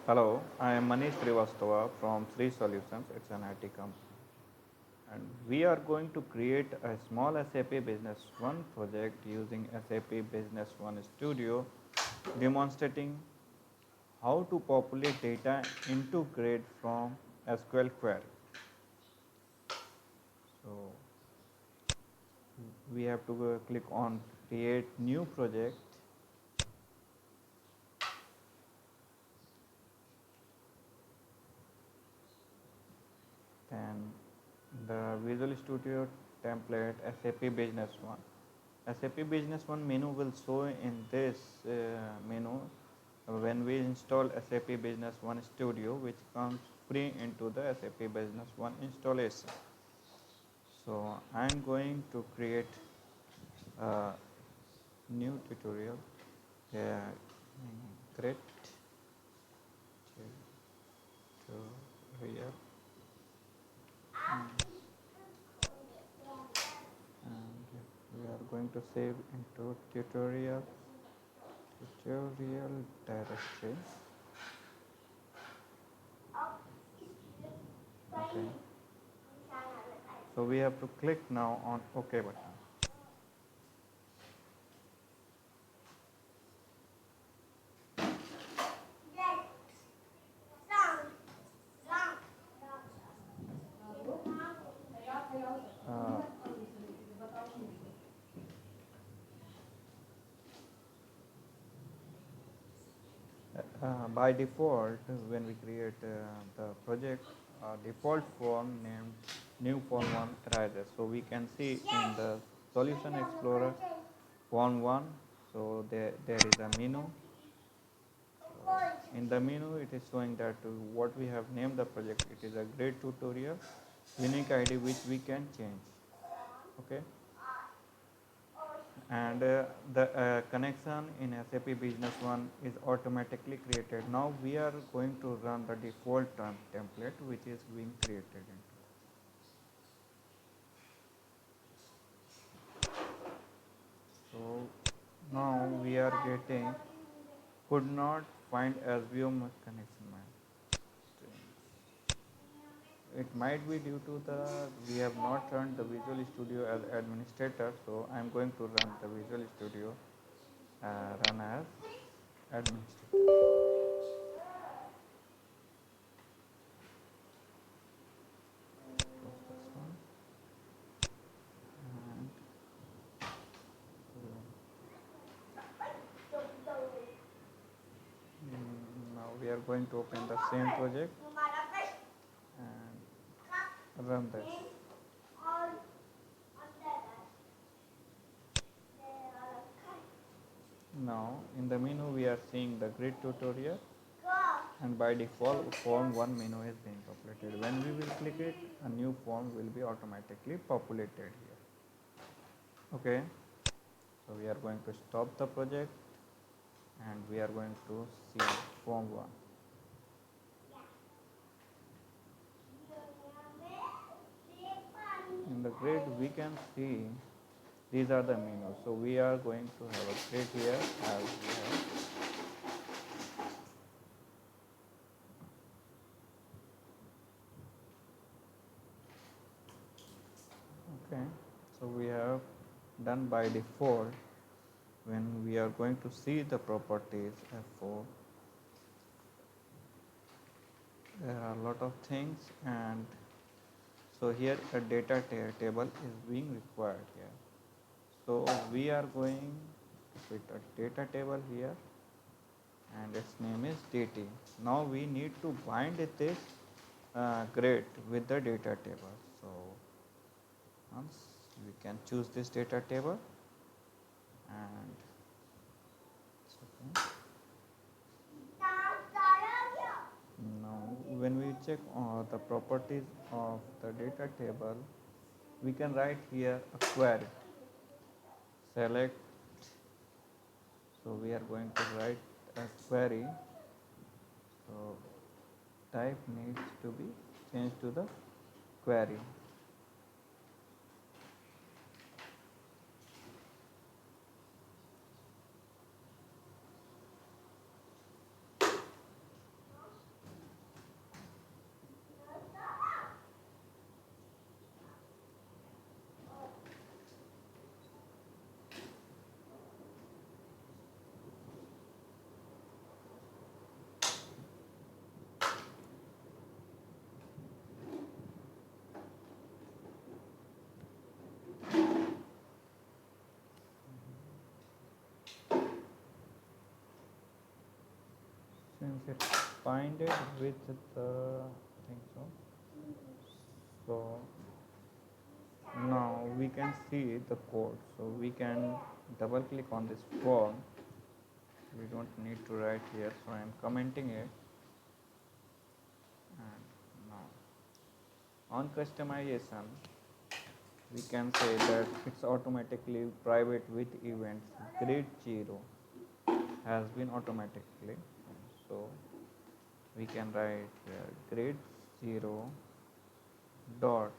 Hello, I am Manish Srivastava from Shrisolutions. It's an IT company. And we are going to create a small SAP Business One project using SAP Business One Studio, demonstrating how to populate data into grid from SQL Query. So we have to click on create new project. Then the Visual Studio template SAP Business One. SAP Business One menu will show in this menu when we install SAP Business One Studio, which comes free into the SAP Business One installation. So I am going to create a new tutorial. Great tutorial. And we are going to save into tutorial directory. Okay. So we have to click now on OK button. Uh, by default, when we create the project, default form named new form 1 arises. So we can see in the solution explorer form 1, so there is a menu. In the menu it is showing that what we have named the project, it is a grid tutorial, unique ID which we can change. Okay. And the connection in SAP Business One is automatically created. Now we are going to run the default template which is being created into. So now we are getting could not find assume connection map. It might be due to the we have not run the Visual Studio as administrator, so I am going to run the Visual Studio run as administrator. Close this one. And now we are going to open the same project and run this. Now in the menu we are seeing the grid tutorial, and by default form 1 menu is being populated. When we will click it, a new form will be automatically populated here. Okay, so we are going to stop the project and we are going to see form 1. In the grid we can see these are the menus. So we are going to have a grid here as we have. Okay, so we have done by default. When we are going to see the properties F4, there are a lot of things, and so here a data table is being required here. So we are going to put a data table here and its name is DT. Now we need to bind this grid with the data table. So once we can choose this data table and now when we check the properties of the data table, we can write here a query. Select, so we are going to write a query. So type needs to be changed to the query. since it's binded with the, I think so. So now we can see the code. So we can double click on this form. We don't need to write here, so I am commenting it. And now on customization, we can say that it's automatically private with events. Grid 0 has been automatically. So we can write here grid 0 dot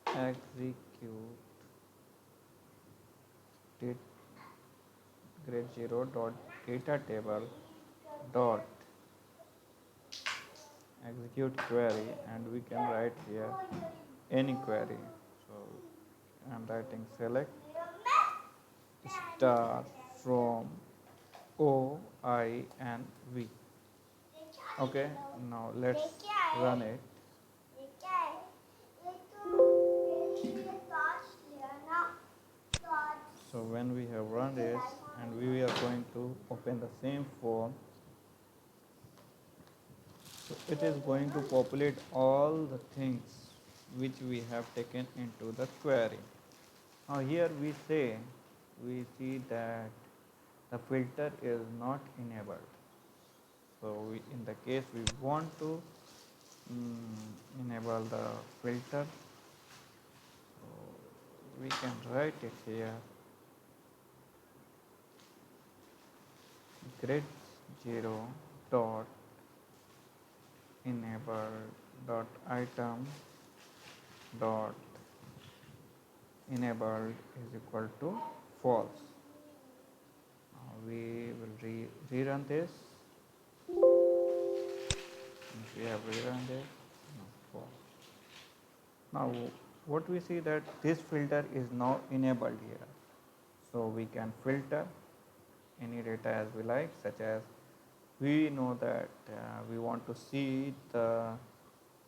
execute grid 0 dot data table dot execute query, and we can write here any query. So I am writing select star from O, I and V. Okay, now let's run it. So when we have run this and we are going to open the same form, so it is going to populate all the things which we have taken into the query. Now here we see that the filter is not enabled. So in the case we want to enable the filter, so we can write it here grid 0 dot enable dot item dot enabled is equal to false. Now we will rerun this. If we have rerun this, no, false. Now what we see that this filter is now enabled here. So we can filter any data as we like, such as we know that we want to see the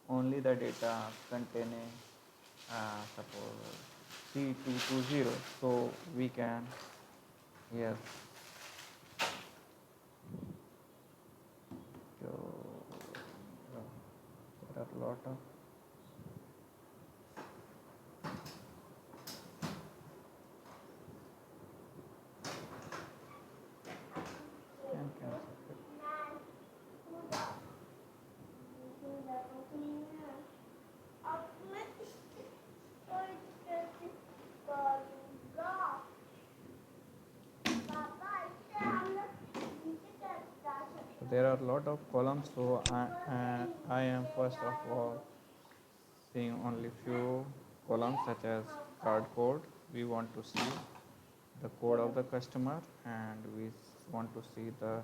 only the data containing suppose C220. So we can, yes, so there are a lot of there are a lot of columns, so I am first of all seeing only few columns such as card code. We want to see the code of the customer, and we want to see the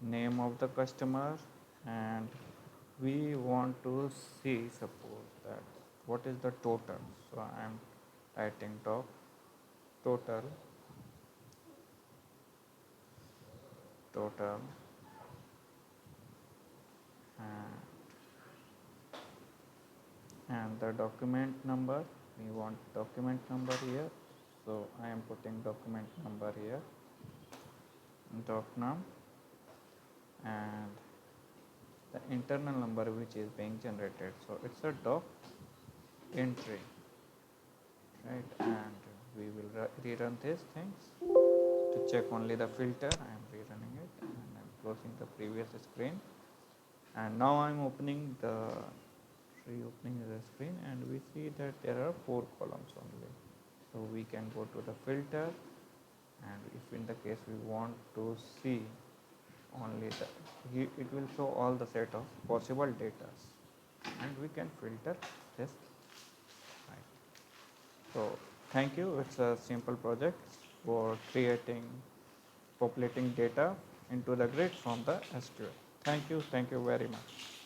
name of the customer, and we want to see, suppose that what is the total. So I am writing total and the document number, we want document number here, so I am putting document number here, docnum, and the internal number which is being generated, so it's a doc entry, right? And we will rerun these things to check only the filter. I am rerunning it and I am closing the previous screen, and now I am opening the screen, and we see that there are 4 columns only. So we can go to the filter, and if in the case we want to see only it will show all the set of possible data, and we can filter this, right? So thank you. It's a simple project for populating data into the grid from the SQL. Thank you very much.